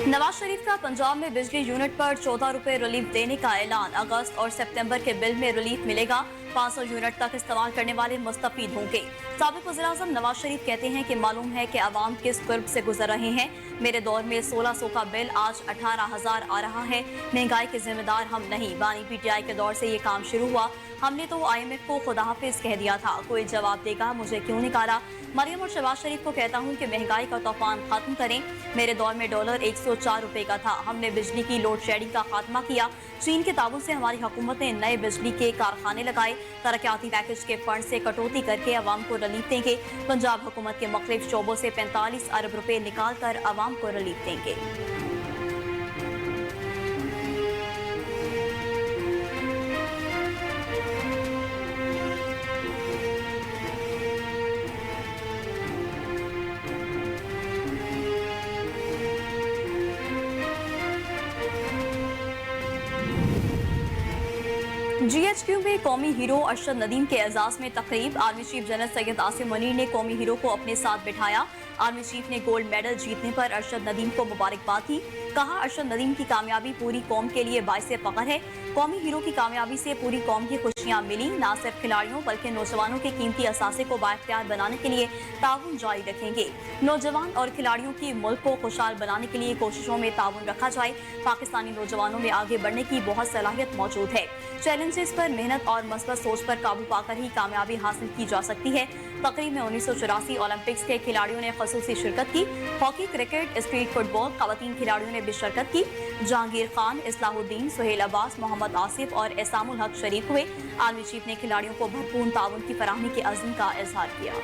नवाज शरीफ का पंजाब में बिजली यूनिट पर 14 रुपए रिलीफ देने का ऐलान। अगस्त और सितंबर के बिल में रिलीफ मिलेगा। 500 यूनिट तक इस्तेमाल करने वाले मुस्तफीद होंगे। साबिक वज़ीर-ए-आज़म नवाज शरीफ कहते हैं कि मालूम है कि अवाम किस कुर्ब से गुजर रहे हैं। मेरे दौर में 1600 का बिल आज 18,000 आ रहा है। महंगाई के जिम्मेदार हम नहीं, बानी पीटीआई के दौर से ये काम शुरू हुआ। हमने तो IMF को खुदा हाफिज कह दिया था, कोई जवाब देगा मुझे क्यों निकाला। मरियम और शहबाज शरीफ को कहता हूँ कि महंगाई का तूफान खत्म करें। मेरे दौर में डॉलर 104 रुपए का था। हमने बिजली की लोड शेडिंग का खात्मा किया। चीन के ताबून से हमारी हुकूमत ने नए बिजली के कारखाने लगाए। तरक्याती पैकेज के फंड से कटौती करके अवाम को रिलीफ देंगे। पंजाब हुकूमत के मुख्तलिफ शोबों से 45 अरब रुपए निकाल कर अवाम को रिलीफ देंगे। GHQ में कौमी हीरो अरशद नदीम के एजाज में तकरीब। Army chief general Syed Asim Munir ने कौमी हीरो को अपने साथ बिठाया। आर्मी चीफ ने गोल्ड मेडल जीतने पर अरशद नदीम को मुबारकबाद दी। कहा, अरशद नदीम की कामयाबी पूरी कौम के लिए बाइसे फख्र है। कौमी हीरो की कामयाबी से पूरी कौम की खुशियां मिली। न सिर्फ खिलाड़ियों बल्कि नौजवानों के कीमती असासे को बाइख्तियार बनाने के लिए ताउन जारी रखेंगे। नौजवान और खिलाड़ियों की मुल्क को खुशहाल बनाने के लिए कोशिशों में ताउन रखा जाए। पाकिस्तानी नौजवानों में आगे बढ़ने की बहुत सलाहियत मौजूद है। चैलेंजेस पर मेहनत और मस्बत सोच पर काबू पाकर ही कामयाबी हासिल की जा सकती है। तकरीब में 1984 ओलंपिक्स के खिलाड़ियों ने खसूसी शिरकत की। हॉकी, क्रिकेट, स्ट्रीट फुटबॉल खवातीन खिलाड़ियों ने भी शिरकत की। जहांगीर खान, इस्लाहुद्दीन, सुहेल अब्बास, मोहम्मद आसिफ और एसामुल हक शरीक हुए। आर्मी चीफ ने खिलाड़ियों को भरपूर ताउन की फराहमी के अज़्म का इजहार किया।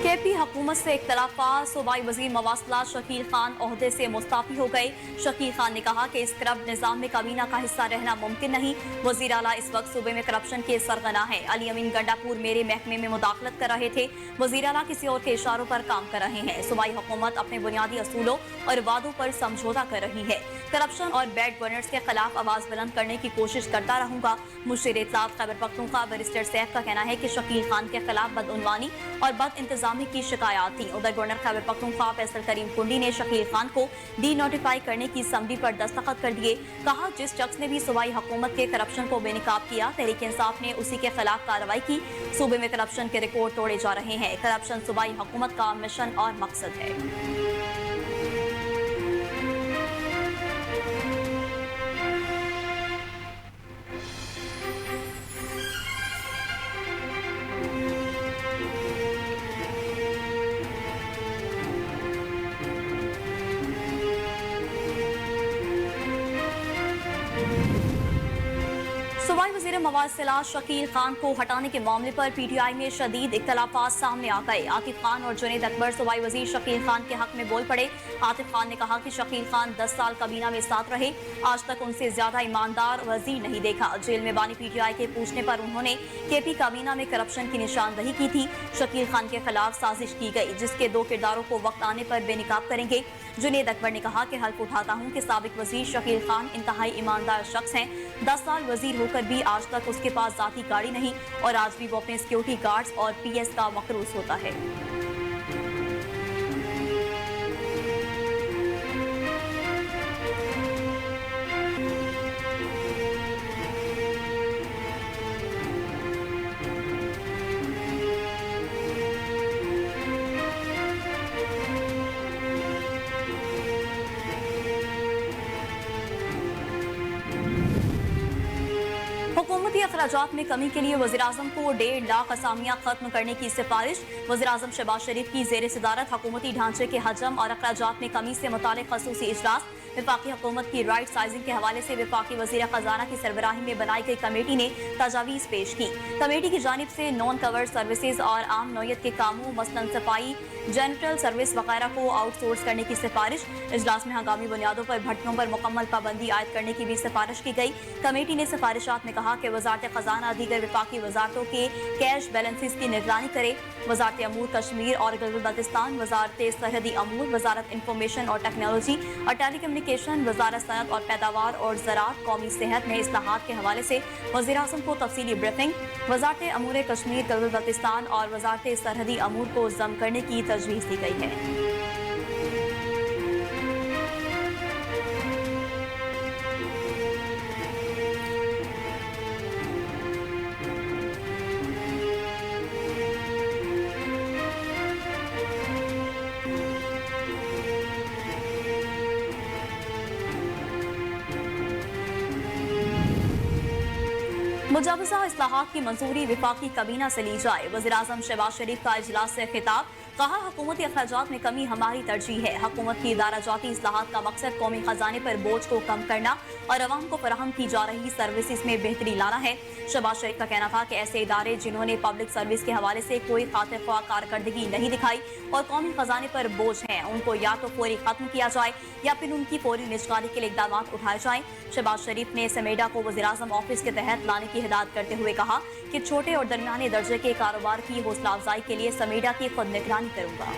KP हुकूमत से इख्तलाफात। सूबाई वजीर मवासलात शकील खान ओहदे से मुस्ताफी हो गए। शकील खान ने कहा कि इस करप्ट निजाम में काबीना का हिस्सा रहना मुमकिन नहीं। वजीर आला इस वक्त सूबे में करप्शन के सरगना है। अली अमीन गंडापुर मेरे महकमे में मुदाखलत कर रहे थे। वजीर आला किसी और के इशारों पर काम कर रहे हैं। सूबाई हुकूमत अपने बुनियादी असूलों और वादों पर समझौता कर रही है। करप्शन और बैड गवर्नेंस के खिलाफ आवाज बुलंद करने की कोशिश करता रहूंगा। मुशीर इत्तलात खैबर पख्तूनख्वा बैरिस्टर सैफ का कहना है कि शकील खान के खिलाफ बदउनवानी और बद इंतजामी की शिकायत थी। उधर गवर्नर खैबर पख्तूनख्वा फैसल करीम कुंडी ने शकील खान को डी नोटिफाई करने की समझी पर दस्तखत कर दिए। कहा, जिस शख्स ने भी सूबाई हुकूमत के करप्शन को बेनकाब किया, तहरीक इंसाफ ने उसी के खिलाफ कार्रवाई की। सूबे में करप्शन के रिकॉर्ड तोड़े जा रहे हैं। करप्शन सूबाई हुकूमत का मिशन और मकसद है। सूबाई वज़ीर मवासिलात शकील खान को हटाने के मामले पर PTI में शदीद इख्तलाफात सामने आ गए। आतिफ खान और जुनैद अकबर सूबाई वज़ीर शकील खान के हक में बोल पड़े। आतिफ खान ने कहा कि शकील खान 10 साल काबीना में साथ रहे, आज तक उनसे ज्यादा ईमानदार वज़ीर नहीं देखा। जेल में बानी PTI के पूछने पर उन्होंने KP काबीना में करप्शन की निशानदही की थी। शकील खान के खिलाफ साजिश की गई, जिसके 2 किरदारों को वक्त आने पर बेनकाब करेंगे। जुनैद अकबर ने कहा कि हल्फ उठाता हूँ कि साबिक वज़ीर शकील खान इंतहाई ईमानदार शख्स हैं। 10 साल वज़ीर होकर भी आज तक उसके पास जाती गाड़ी नहीं और आज भी वो अपने सिक्योरिटी गार्ड्स और PS का मकरूज होता है। हुकूमती अखराजात में कमी के लिए वज़ीर-ए-आज़म को 1.5 लाख असामियाँ खत्म करने की सिफारिश। वज़ीर-ए-आज़म शहबाज शरीफ की ज़ेर सदारत हुकूमती ढांचे के हजम और अखराजात में कमी से मुतालिक खसूसी इजलास। वफाकी हुकूमत की राइट साइजिंग के हवाले से वफाकी वज़ीर खजाना की सरबराही में बनाई गई कमेटी ने तजावीज़ पेश की। कमेटी की जानिब से नॉन कवर्ड सर्विसेज और आम नौयत के कामों मसलन सफाई, जेनिटल सर्विस वगैरह को आउटसोर्स करने की सिफारिश। इजलास में हंगामी बुनियादों पर भट्टियों पर मुकम्मल पाबंदी आयद करने की भी सिफारिश की गई। कमेटी ने सिफारिशात में कहा कहा कि वजारत खजाना दीगर विफाकी वजारतों के कैश बैलेंसेस की निगरानी करे। वजारत अमूर कश्मीर और गिलगित बल्तिस्तान, वजारत सरहदी अमूर, वजारत इंफॉर्मेशन और टेक्नोलॉजी और टेलीकम्युनिकेशन, वजारत सनत और पैदावार और ज़राअत, कौमी सेहत में इस्लाहात के हवाले से वज़ीर-ए-आज़म को तफसीली ब्रीफिंग। वजारत अमूर कश्मीर, गिलगित बल्तिस्तान और वजारत सरहदी अमूर को जम करने की तजवीज़ दी गई है। मुजवजा इस्लाहात की मंजूरी विफाकी kabीना से ली जाए। वज़ीर-ए-आज़म शहबाज शरीफ का इजलास से खिताब। कहा, हुकूमती अखराजात में कमी हमारी तरजीह है। हुकूमत की इदारा-जाती इस्लाहात का मकसद कौमी खजाने पर बोझ को कम करना और अवाम को फराहम की जा रही सर्विसेज में बेहतरी लाना है। शहबाज शरीफ का कहना था कि ऐसे इदारे जिन्होंने पब्लिक सर्विस के हवाले से कोई खातिर ख्वाह कारकर्दगी नहीं दिखाई और कौमी खजाने पर बोझ हैं, उनको या तो फौरी खत्म किया जाए या फिर उनकी फौरी निजगारी के लिए इकदाम उठाए जाएं। शहबाज शरीफ ने समेडा को वज़ीर-ए-आज़म ऑफिस के तहत लाने की हिदायत करते हुए कहा कि छोटे और दरमियाने दर्जे के कारोबार की हौसला अफजाई के लिए समेडा की खुद निगरानी करूंगा।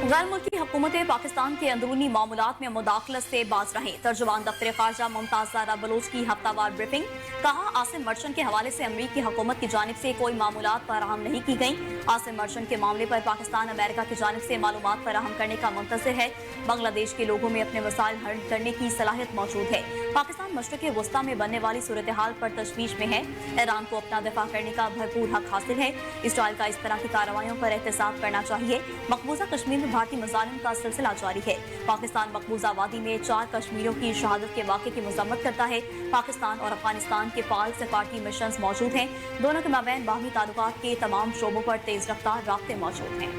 गैर मुल्की हुकूमतें पाकिस्तान के अंदरूनी मामलात में मुदाखलत से बाज रहें। तर्जुमान दफ्तर खारजा मुमताज ज़ारा बलोच की हफ्तावार ब्रीफिंग। कहा, आसिम मर्चेंट के हवाले से अमरीकी हुकूमत की जानिब से कोई मामूलात फराहम नहीं की गई। आसिम मर्चेंट के मामले पर पाकिस्तान अमेरिका की जानिब से मालूमात फराहम करने का मुंतज़िर है। बांग्लादेश के लोगों में अपने मसाइल हल करने की सलाहियत मौजूद है। पाकिस्तान मशरिक़ वस्ता में बनने वाली सूरत हाल पर तशवीश में है। ईरान को अपना दिफा करने का भरपूर हक हासिल है। इसराइल का इस तरह की कार्रवाइयों पर एहतसाब करना चाहिए। मकबूजा कश्मीर में भारतीय मज़ालिम का सिलसिला जारी है। पाकिस्तान मकबूजा वादी में 4 कश्मीरियों की शहादत के वाक़े की मज़म्मत करता है। पाकिस्तान और अफगानिस्तान के फाल सिफारती मिशन मौजूद हैं। दोनों के माबैन बाहमी ताल्लुकात के तमाम शोबों पर तेज रफ्तार राब्ते मौजूद हैं।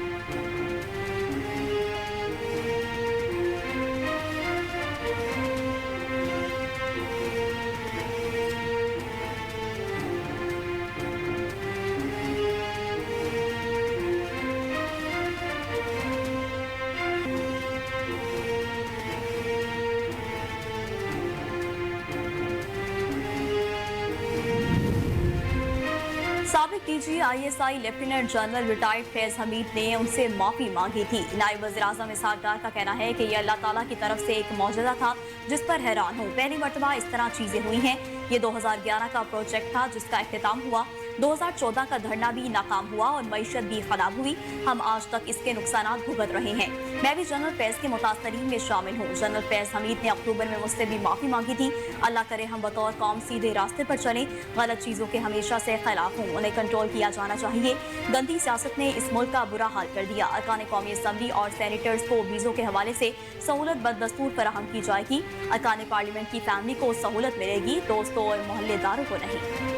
साबिक DG-ISI lieutenant general retired Faiz Hamid ने उनसे माफी मांगी थी। नायब वज़ीर-ए-आज़म इसहाक डार का कहना है कि यह अल्लाह ताला की तरफ से एक मौजज़ा था जिस पर हैरान हूँ। पहली मरतबा इस तरह चीजें हुई हैं। ये 2011 का प्रोजेक्ट था जिसका इख्तिताम हुआ। 2014 का धरना भी नाकाम हुआ और मईशत भी खराब हुई। हम आज तक इसके नुकसान भुगत रहे हैं। मैं भी जनरल फैज के मुतासरीन में शामिल हूँ। जनरल फैज हमीद ने अक्टूबर में मुझसे भी माफी मांगी थी। अल्लाह करे हम बतौर कौम सीधे रास्ते पर चलें। गलत चीजों के हमेशा से खिलाफ हूँ, उन्हें कंट्रोल किया जाना चाहिए। गंदी सियासत ने इस मुल्क का बुरा हाल कर दिया। अरकान कौमी असम्बली और सैनिटर्स को वीजों के हवाले से सहूलत बदस्तूर फराहम की जाएगी। अरकान पार्लियामेंट की फैमिली को सहूलत मिलेगी, दोस्तों और मोहल्लेदारों को नहीं।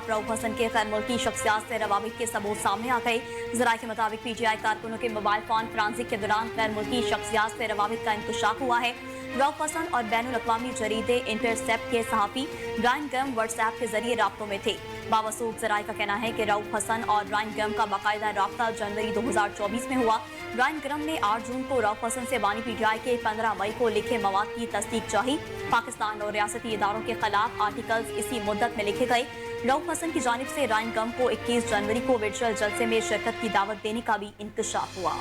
रऊफ हसन के गैर मुल्की शख्सियात से रवाबित के सबूत सामने आ गए। ज़राए के मुताबिक PTI कारकुनों के मोबाइल फोन ट्रांजिट के दौरान गैर मुल्की शख्सियात से रवाबित का इंकशाफ हुआ है। रऊफ हसन और बैनुल अक़वामी जरीदे इंटरसेप्ट के सहाफ़ी ब्रायन ग्रैम व्हाट्सएप के जरिए राब्तों में थे। बावसूख ज़राए का कहना है कि रऊफ हसन और ब्रायन ग्रैम का बाकायदा राब्ता जनवरी 2024 में हुआ। ब्रायन ग्रैम ने 8 जून को रऊफ हसन से बानी PTI के 15 मई को लिखे मवाद की तस्दीक चाही। पाकिस्तान और रियासती इदारों के खिलाफ आर्टिकल्स इसी मुद्दत में लिखे गए। रऊफ हसन की जानिब से ब्रायन ग्रैम को 21 जनवरी को वर्चुअल जलसे में शिरकत की दावत देने का भी इंकशाफ हुआ।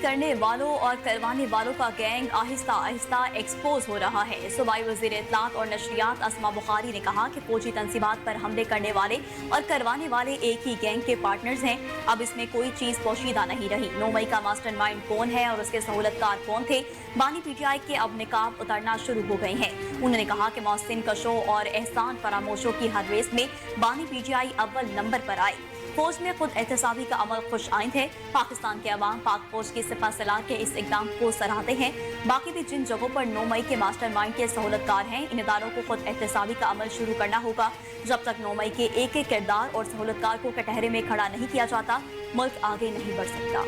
करने वालों और करवाने वालों का गैंग आहिस्ता आहिस्ता एक्सपोज हो रहा है। सूबाई वज़ीर इत्तलात और नशरियात अस्मा बुखारी ने कहा कि फौजी तंजीमात पर हमले करने वाले और करवाने वाले एक ही गैंग के पार्टनर्स हैं। अब इसमें कोई चीज पोशीदा नहीं रही। 9 मई का मास्टरमाइंड कौन है और उसके सहूलतकार कौन थे, बानी पीटीआई के अब निकाब उतरना शुरू हो गए हैं। उन्होंने कहा कि मोहसिन कशों और एहसान फरामोशों की हर रेस में बानी पीटीआई अव्वल नंबर पर आए। फौज में खुद एहतसाबी का अमल खुश आइंद है। पाकिस्तान के अवाम पाक फौज की सिपह सलार के इस इकदाम को सराहते हैं। बाकी भी जिन जगहों पर 9 मई के मास्टरमाइंड के सहूलतकार हैं, इन इदारों को खुद एहतसाबी का अमल शुरू करना होगा। जब तक 9 मई के एक एक किरदार और सहूलतकार को कटहरे में खड़ा नहीं किया जाता, मुल्क आगे नहीं बढ़ सकता।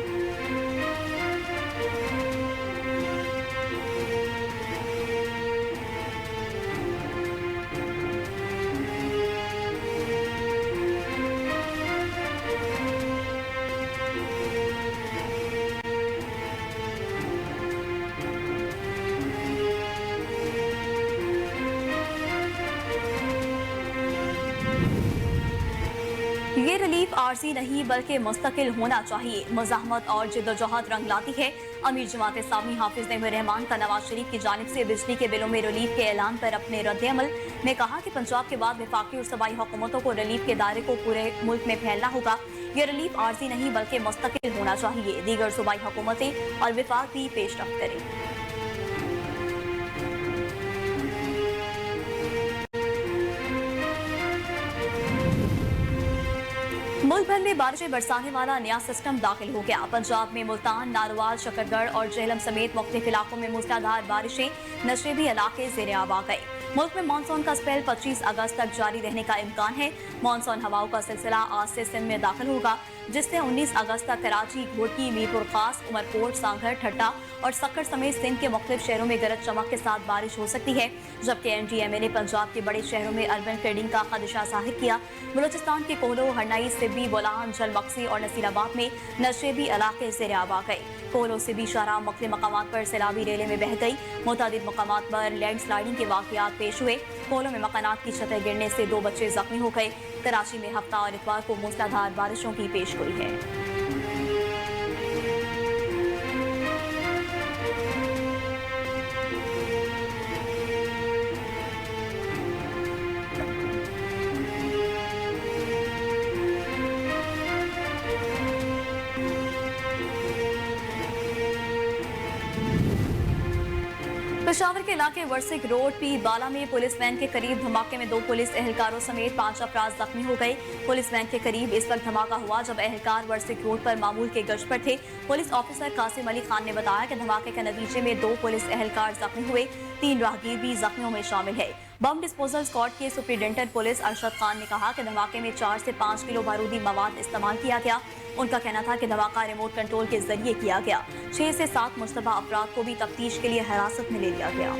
ये रिलीफ आर्जी नहीं बल्कि मुस्तकिल होना चाहिए। मज़ाहमत और जिद्दोजहद रंग लाती है। अमीर जमात इस्लामी हाफिज नईम रहमान का नवाज शरीफ की जानिब से बिजली के बिलों में रिलीफ के ऐलान पर अपने रद्द-ए-अमल में कहा कि पंजाब के बाद वफाकी और सूबाई हुकूमतों को रिलीफ के दायरे को पूरे मुल्क में फैलना होगा। ये रिलीफ आर्जी नहीं बल्कि मुस्तकिल होना चाहिए। दीगर सूबाई हुकूमतें और वफाक भी पेशरफ्त करें। मुल्क भर में बारिशें बरसाने वाला नया सिस्टम दाखिल हो गया। पंजाब में मुल्तान, नारोवाल, शकरगढ़ और जेहलम समेत मुख्तलिफ इलाकों में मूसलाधार बारिशें, नशेबी इलाके ज़ेरे आब आ गए। मुल्क में मानसून का स्पेल 25 अगस्त तक जारी रहने का इम्कान है। मानसून हवाओं का सिलसिला आज से सिंध में दाखिल होगा, जिससे 19 अगस्त तक कराची, घोटकी, मीरपुर खास, उमरकोट, सांगढ़, ठट्टा और सक्कर समेत सिंध के मुख्तलिफ शहरों में गरज चमक के साथ बारिश हो सकती है। जबकि NDMA ने पंजाब के बड़े शहरों में अर्बन फ्लडिंग का खदशा जाहिर किया। बलूचिस्तान के कोहलो, हरनाई, सिब्बी, बोलान, जलमक्सी और नसीराबाद में नशेबी इलाके ज़ेरे आब आ गए। कोहलो से भी शाहराह मुख्तलिफ मकामात पर सैलाबी रेलें में बह गई। मुतादिद मकामात पर लैंड स्लाइडिंग के वाक़यात पेश हुए। कोहलो में मकानात की छतें गिरने से 2 बच्चे जख्मी हो गए। कराची में हफ्ता और इतवार को मूसलाधार बारिशों की पेशगोई है। पेशावर के इलाके वर्सिक रोड पी बाला में पुलिस वैन के करीब धमाके में 2 पुलिस एहलकारों समेत 5 अफराद जख्मी हो गए। पुलिस वैन के करीब इस वक्त धमाका हुआ जब एहलकार वर्सिक रोड पर मामूल के गश्त पर थे। पुलिस ऑफिसर कासिम अली खान ने बताया कि धमाके के नतीजे में 2 पुलिस एहलकार जख्मी हुए। 3 राहगीर भी जख्मियों में शामिल है। बम डिस्पोजल स्क्वाड के सुपरिटेंडेंट पुलिस अरशद खान ने कहा कि धमाके में 4 से 5 किलो बारूदी मवाद इस्तेमाल किया गया। उनका कहना था कि धमाका रिमोट कंट्रोल के जरिए किया गया। 6 से 7 मुश्तबा अफराद को भी तफ्तीश के लिए हिरासत में ले लिया गया।